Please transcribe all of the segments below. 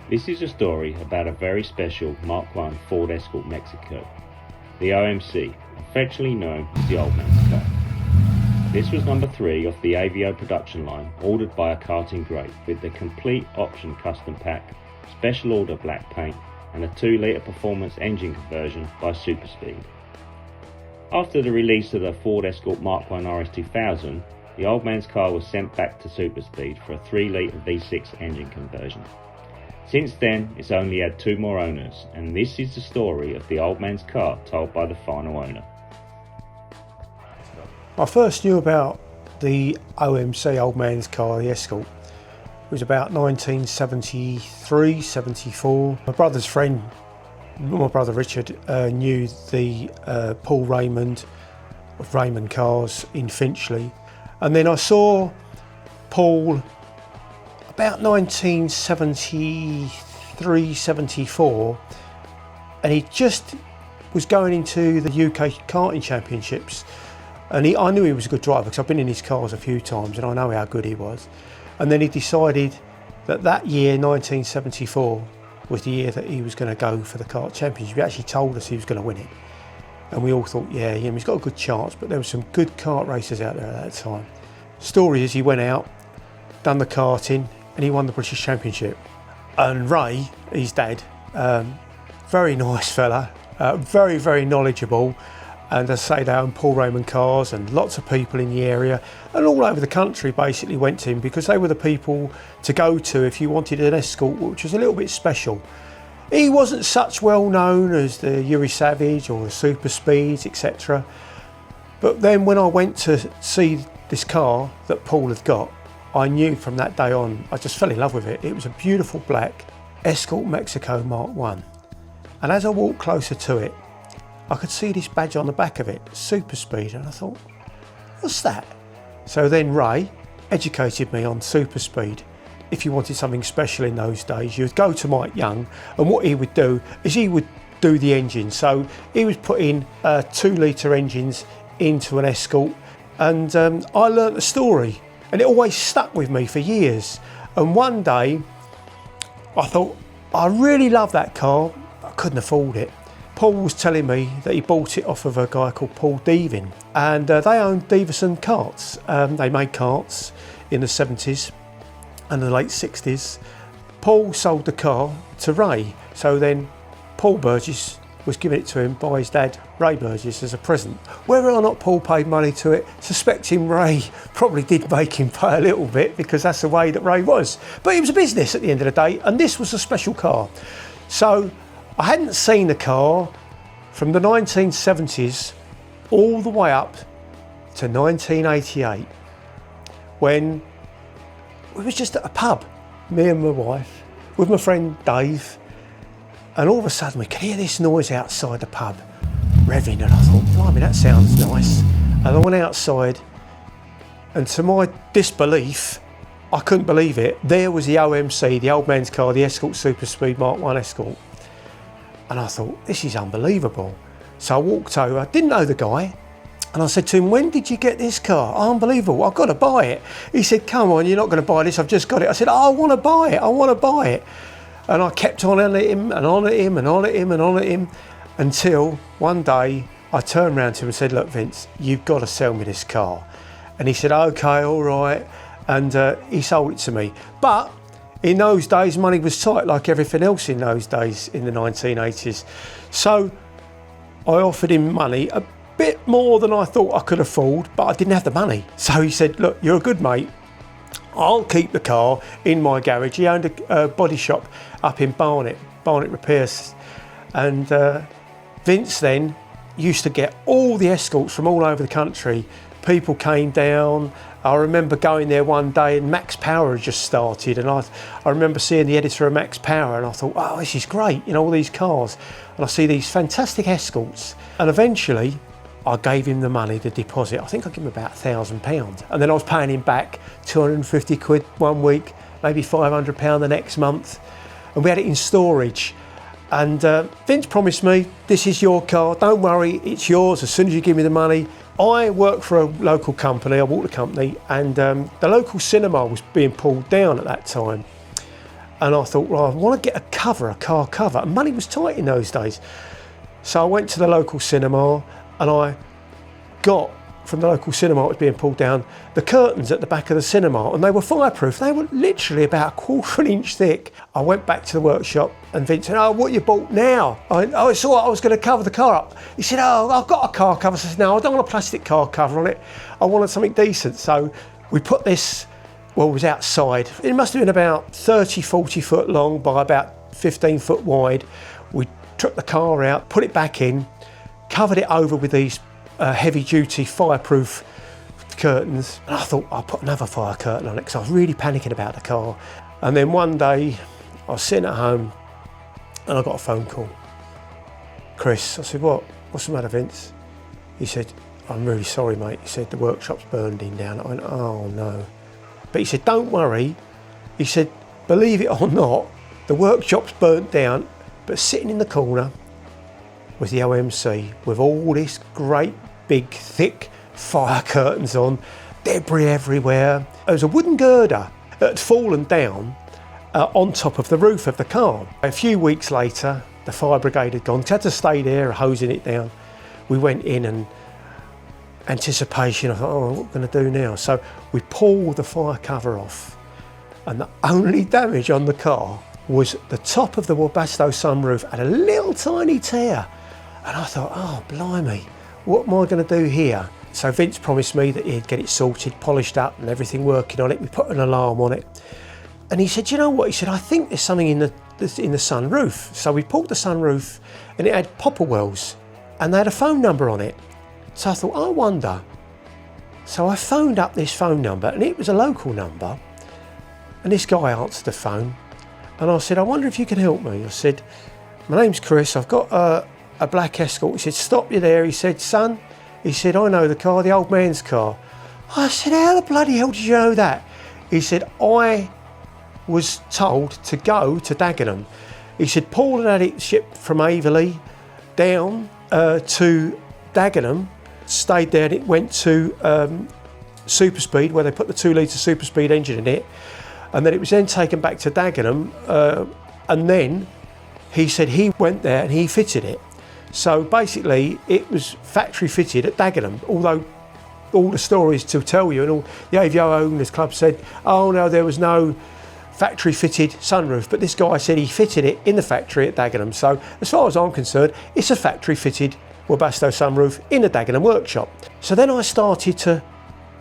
This is a story about a very special Mark I Ford Escort Mexico, the OMC, affectionately known as the Old Man's Car. This was number 3 off the AVO production line, ordered by a karting great with the complete option custom pack, special order black paint and a 2-litre performance engine conversion by Superspeed. After the release of the Ford Escort Mark I RS2000, the Old Man's Car was sent back to Superspeed for a 3-litre V6 engine conversion. Since then, it's only had 2 more owners, and this is the story of the Old Man's Car told by the final owner. I first knew about the OMC Old Man's Car, the Escort. It was about 1973, 74. My brother's friend, my brother Richard, knew the Paul Raymond of Raymond Cars in Finchley. And then I saw Paul about 1973, 74, and he just was going into the UK karting championships. And I knew he was a good driver because I've been in his cars a few times and I know how good he was. And then he decided that year, 1974, was the year that he was going to go for the kart championship. He actually told us he was going to win it. And we all thought, yeah, he's got a good chance, but there were some good kart racers out there at that time. Story is he went out, done the karting, and he won the British Championship. And Ray, his dad, very nice fella, very, very knowledgeable. And as I say, they own Paul Raymond Cars, and lots of people in the area and all over the country basically went to him because they were the people to go to if you wanted an Escort, which was a little bit special. He wasn't such well known as the Yuri Savage or the Superspeeds, etc. But then when I went to see this car that Paul had got, I knew from that day on, I just fell in love with it. It was a beautiful black Escort Mexico Mark I. And as I walked closer to it, I could see this badge on the back of it, Superspeed, and I thought, what's that? So then Ray educated me on Superspeed. If you wanted something special in those days, you'd go to Mike Young, and what he would do is he would do the engine. So he was putting 2-litre engines into an Escort, and I learnt the story, and it always stuck with me for years. And one day, I thought, I really love that car, I couldn't afford it. Paul was telling me that he bought it off of a guy called Paul Devin, and they owned Davison Karts. They made karts in the 70s and the late 60s. Paul sold the car to Ray, so then Paul Burgess was giving it to him by his dad, Ray Burgess, as a present. Whether or not Paul paid money to it, suspecting Ray probably did make him pay a little bit because that's the way that Ray was. But it was a business at the end of the day, and this was a special car. So I hadn't seen the car from the 1970s all the way up to 1988 when we was just at a pub, me and my wife, with my friend Dave, and all of a sudden we could hear this noise outside the pub, revving, and I thought, blimey, that sounds nice. And I went outside, and to my disbelief, I couldn't believe it, there was the OMC, the Old Man's Car, the Escort Superspeed Mark I Escort. And I thought, this is unbelievable. So I walked over, I didn't know the guy, and I said to him, when did you get this car? Oh, unbelievable, I've got to buy it. He said, come on, you're not going to buy this, I've just got it. I said, oh, I want to buy it, I want to buy it. And I kept on at him, and on at him, and on at him, and on at him, until one day I turned around to him and said, look, Vince, you've got to sell me this car. And he said, okay, all right. And he sold it to me. But in those days, money was tight, like everything else in those days in the 1980s. So I offered him money, a bit more than I thought I could afford, but I didn't have the money. So he said, look, you're a good mate. I'll keep the car in my garage. He owned a body shop up in Barnet Repairs. And Vince then used to get all the Escorts from all over the country. People came down. I remember going there one day and Max Power had just started, and I remember seeing the editor of Max Power, and I thought, oh, this is great, you know, all these cars. And I see these fantastic Escorts. And eventually I gave him the money, the deposit. I think I gave him about £1,000. And then I was paying him back 250 quid one week, maybe £500 the next month. And we had it in storage. And Vince promised me, this is your car, don't worry, it's yours as soon as you give me the money. I work for a local company, I walked the company, and the local cinema was being pulled down at that time. And I thought, well, I want to get a car cover. And money was tight in those days. So I went to the local cinema and I got, from the local cinema, it was being pulled down, the curtains at the back of the cinema, and they were fireproof. They were literally about 1/4 inch thick. I went back to the workshop and Vince said, oh, what you bought now? I saw I was going to cover the car up. He said, oh, I've got a car cover. I said, no, I don't want a plastic car cover on it. I wanted something decent. So we put this, well, it was outside. It must have been about 30, 40 foot long by about 15 foot wide. We took the car out, put it back in, covered it over with these heavy duty fireproof curtains, and I thought I'll put another fire curtain on it because I was really panicking about the car. And then one day I was sitting at home and I got a phone call. Chris, I said, what's the matter, Vince? He said, I'm really sorry, mate. He said, the workshop's burned down. I went, oh no. But he said, don't worry. He said, believe it or not, the workshop's burnt down, but sitting in the corner was the OMC with all this great big thick fire curtains on, debris everywhere. There was a wooden girder that had fallen down on top of the roof of the car. A few weeks later, the fire brigade had gone. We had to stay there hosing it down. We went in and anticipation, I thought, oh, what are we going to do now? So we pulled the fire cover off, and the only damage on the car was the top of the Webasto sunroof had a little tiny tear. And I thought, oh, blimey, what am I going to do here? So Vince promised me that he'd get it sorted, polished up and everything working on it. We put an alarm on it. And he said, you know what? He said, I think there's something in the sunroof. So we pulled the sunroof and it had popper wells and they had a phone number on it. So I thought, I wonder. So I phoned up this phone number and it was a local number. And this guy answered the phone. And I said, I wonder if you can help me. I said, my name's Chris. I've got a black Escort. He said, stop you there. He said, son, he said, I know the car, the old man's car. I said, how the bloody hell did you know that? He said, I was told to go to Dagenham. He said, Paul had it shipped from Averley down to Dagenham, stayed there and it went to Superspeed where they put the 2 litre Superspeed engine in it. And then it was then taken back to Dagenham and then he said he went there and he fitted it. So basically it was factory fitted at Dagenham, although all the stories to tell you and all the AVO owners club said, oh no, there was no factory fitted sunroof, but this guy said he fitted it in the factory at Dagenham. So as far as I'm concerned, it's a factory fitted Webasto sunroof in the Dagenham workshop. So then I started to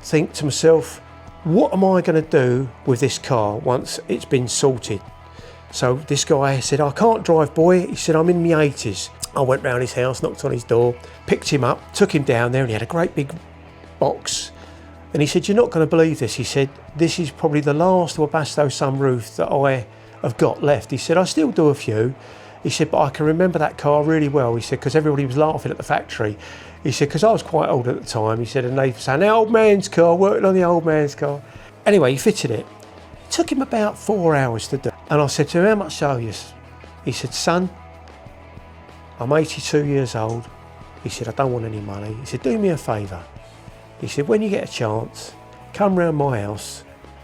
think to myself, what am I going to do with this car once it's been sorted? So this guy said, I can't drive, boy. He said, I'm in my 80s. I went round his house, knocked on his door, picked him up, took him down there and he had a great big box. And he said, you're not going to believe this. He said, this is probably the last Webasto sunroof that I have got left. He said, I still do a few. He said, but I can remember that car really well. He said, because everybody was laughing at the factory. He said, because I was quite old at the time. He said, and they were saying, the old man's car, working on the old man's car. Anyway, he fitted it. It took him about 4 hours to do. And I said to him, how much owe you? He said, son, I'm 82 years old. He said, I don't want any money. He said, do me a favour. He said, when you get a chance, come round my house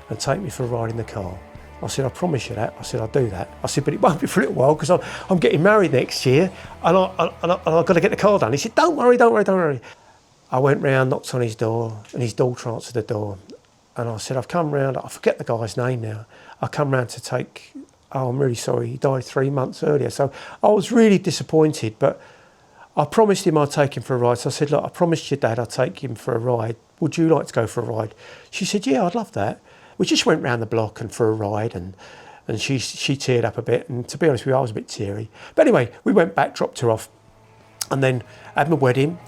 and take me for a ride in the car. I said, I promise you that. I said, I'll do that. I said, but it won't be for a little while because I'm getting married next year and I've got to get the car done. He said, don't worry. I went round, knocked on his door and his daughter answered the door. And I said, I've come round, I forget the guy's name now. I come round to take, oh, I'm really sorry, he died 3 months earlier. So I was really disappointed, but I promised him I'd take him for a ride. So I said, look, I promised your dad I'd take him for a ride. Would you like to go for a ride? She said, yeah, I'd love that. We just went round the block and for a ride and she teared up a bit. And to be honest with you, I was a bit teary. But anyway, we went back, dropped her off and then had my wedding.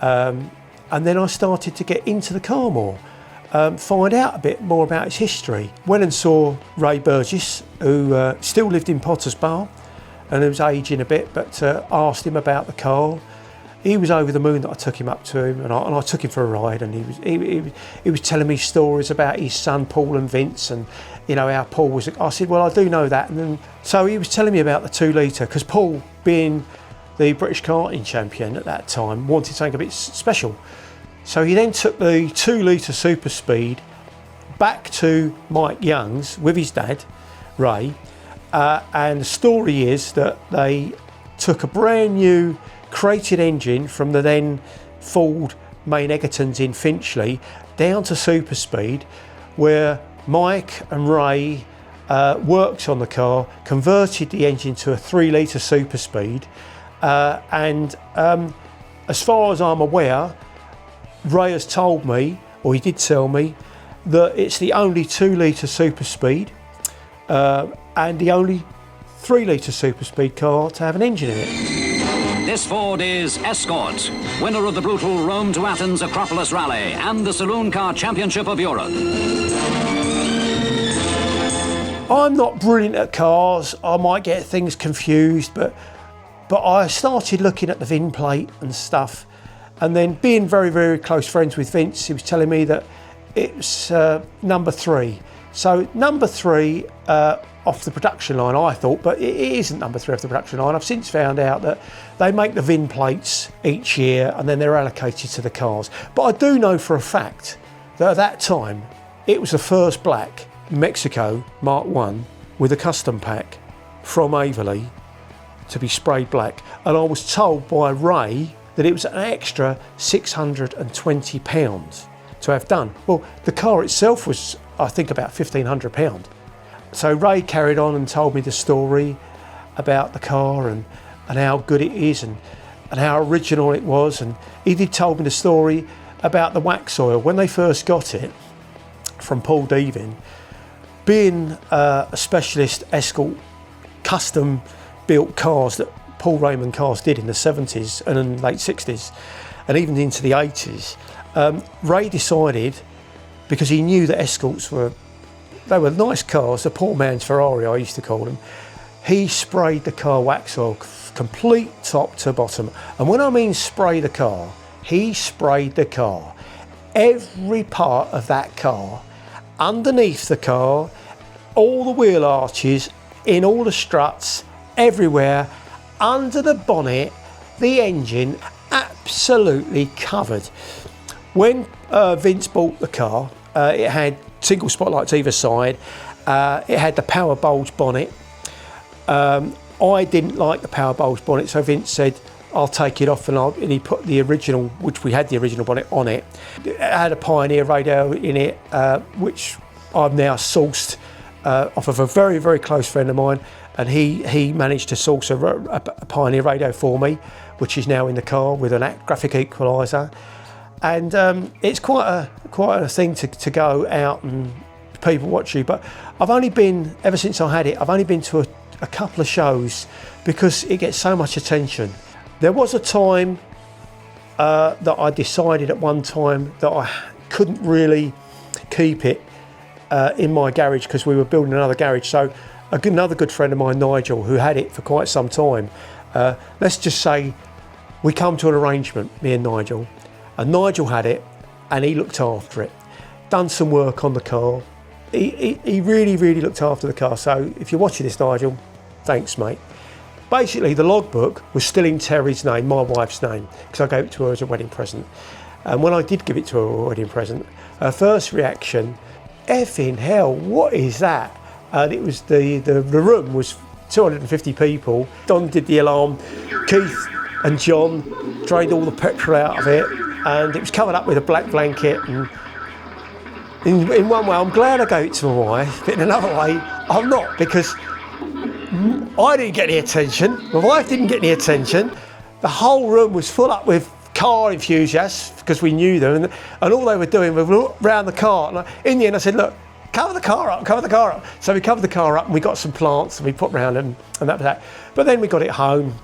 And then I started to get into the car more. Find out a bit more about its history. Went and saw Ray Burgess, who still lived in Potters Bar and he was aging a bit, but asked him about the car. He was over the moon that I took him up to him and I took him for a ride and he was telling me stories about his son Paul and Vince and you know how Paul was. I said, well, I do know that. And then, so he was telling me about the 2 litre because Paul, being the British karting champion at that time, wanted something a bit special. So he then took the 2 litre Superspeed back to Mike Young's with his dad, Ray, and the story is that they took a brand new crated engine from the then Ford main Egertons in Finchley down to Superspeed, where Mike and Ray worked on the car, converted the engine to a 3-litre Superspeed, and as far as I'm aware, Ray has told me, or he did tell me, that it's the only 2-litre Superspeed and the only 3-litre Superspeed car to have an engine in it. This Ford is Escort, winner of the brutal Rome to Athens Acropolis Rally and the Saloon Car Championship of Europe. I'm not brilliant at cars. I might get things confused, but I started looking at the VIN plate and stuff, and then being very, very close friends with Vince, he was telling me that it's number 3. So number 3 off the production line, I thought, but it isn't number 3 off the production line. I've since found out that they make the VIN plates each year and then they're allocated to the cars. But I do know for a fact that at that time, it was the first black Mexico Mark 1 with a custom pack from AVO to be sprayed black. And I was told by Ray that it was an extra £620 to have done. Well, the car itself was, I think, about £1,500. So Ray carried on and told me the story about the car and how good it is and how original it was. And he did told me the story about the wax oil. When they first got it from Paul Devin, being a specialist Escort custom built cars that Paul Raymond cars did in the 70s and in the late 60s and even into the 80s, Ray decided, because he knew that Escorts were nice cars, the poor man's Ferrari I used to call them, he sprayed the car wax oil complete top to bottom. And when I mean spray the car, he sprayed the car. Every part of that car, underneath the car, all the wheel arches, in all the struts, everywhere, under the bonnet, the engine, absolutely covered. When Vince bought the car, it had single spotlights either side. It had the power bulge bonnet. I didn't like the power bulge bonnet, so Vince said, I'll take it off, and he put the original, which we had the original bonnet on it. It had a Pioneer radio in it, which I've now sourced off of a very, very close friend of mine, and he managed to source a Pioneer radio for me, which is now in the car with an graphic equaliser. And it's quite a thing to go out and people watch you. But I've only been, ever since I had it, I've only been to a couple of shows because it gets so much attention. There was a time that I decided at one time that I couldn't really keep it in my garage because we were building another garage. So another good friend of mine, Nigel, who had it for quite some time, let's just say we come to an arrangement, me and Nigel had it and he looked after it, done some work on the car. He really, really looked after the car. So if you're watching this, Nigel, thanks, mate. Basically, the logbook was still in Terry's name, my wife's name, because I gave it to her as a wedding present. And when I did give it to her as a wedding present, her first reaction, effing hell, what is that? And it was the room was 250 people. Don did the alarm. Keith and John drained all the petrol out of it, and it was covered up with a black blanket. And in one way, I'm glad I gave it to my wife, but in another way, I'm not, because I didn't get any attention. My wife didn't get any attention. The whole room was full up with car enthusiasts because we knew them, and all they were doing was look round the car. And in the end, I said, "Look, cover the car up." So we covered the car up, and we got some plants, and we put round them, and that was that. But then we got it home.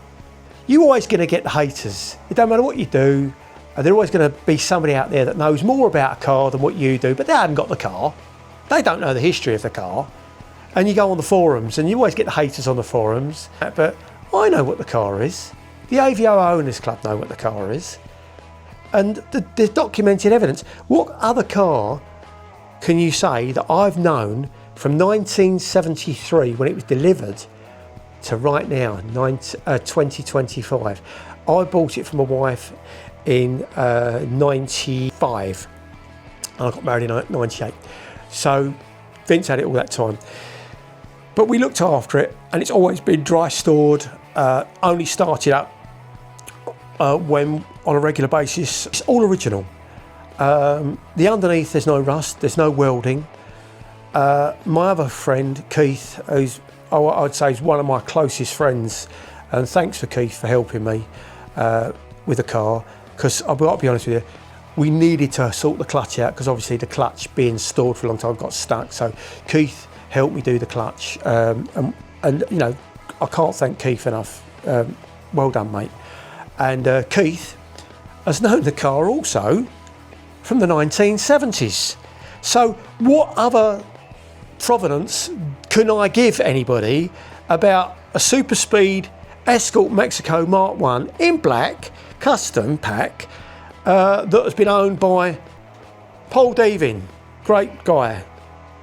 You're always going to get the haters. It don't matter what you do. There's always going to be somebody out there that knows more about a car than what you do, but they haven't got the car. They don't know the history of the car. And you go on the forums, and you always get the haters on the forums. But I know what the car is. The AVO Owners Club know what the car is. And there's documented evidence. What other car can you say that I've known from 1973 when it was delivered to right now, 2025? I bought it from my wife in 95 and I got married in 98. So Vince had it all that time. But we looked after it, and it's always been dry stored, only started up when on a regular basis. It's all original. The underneath, there's no rust, there's no welding. My other friend, Keith, who's I'd say is one of my closest friends, and thanks for Keith for helping me with the car, because I've got to be honest with you, we needed to sort the clutch out, because obviously the clutch being stored for a long time got stuck. So Keith helped me do the clutch, and you know, I can't thank Keith enough. Well done, mate. And Keith has known the car also from the 1970s. So what other provenance can I give anybody about a Superspeed Escort Mexico Mark 1 in black, custom pack, that has been owned by Paul Devin, great guy,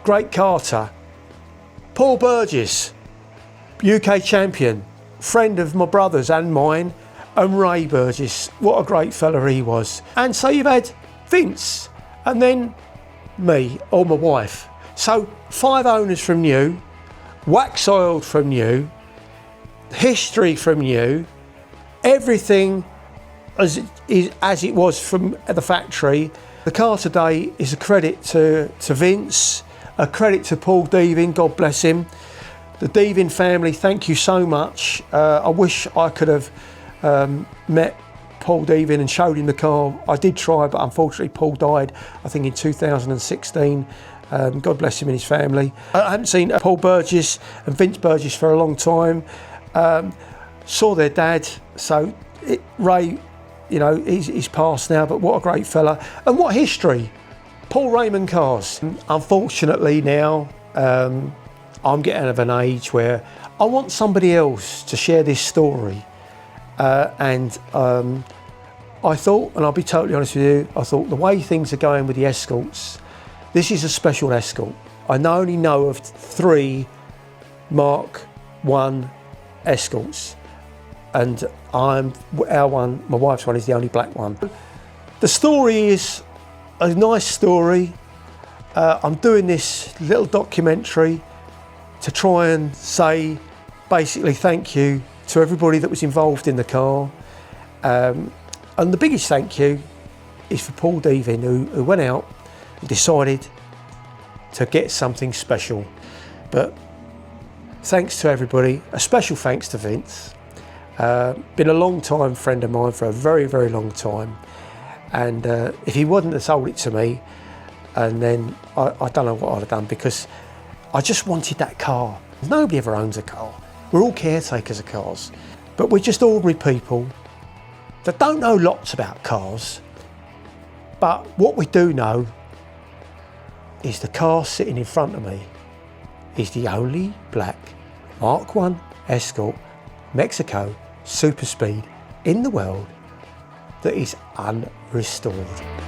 great karter, Paul Burgess, UK champion, friend of my brother's and mine, and Ray Burgess, what a great fella he was. And so you've had Vince, and then me, or my wife. So 5 owners from new, wax oiled from new, history from new, everything as it was from the factory. The car today is a credit to Vince, a credit to Paul Devin, God bless him. The Devin family, thank you so much. I wish I could have met Paul Devin and showed him the car. I did try, but unfortunately Paul died, I think in 2016. God bless him and his family. I haven't seen Paul Burgess and Vince Burgess for a long time. Saw their dad, so Ray, you know, he's passed now, but what a great fella. And what history. Paul Raymond cars. Unfortunately now, I'm getting of an age where I want somebody else to share this story. I thought, and I'll be totally honest with you, I thought the way things are going with the Escorts, this is a special Escort. I only know of 3 Mark 1 Escorts, and my wife's one is the only black one. The story is a nice story. I'm doing this little documentary to try and say basically thank you to everybody that was involved in the car. And the biggest thank you is for Paul Devin, who went out and decided to get something special. But thanks to everybody, a special thanks to Vince. Been a long time friend of mine for a very, very long time. And if he wouldn't have sold it to me, and then I don't know what I'd have done, because I just wanted that car. Nobody ever owns a car. We're all caretakers of cars, but we're just ordinary people that don't know lots about cars. But what we do know is the car sitting in front of me is the only black Mark 1 Escort Mexico Superspeed in the world that is unrestored.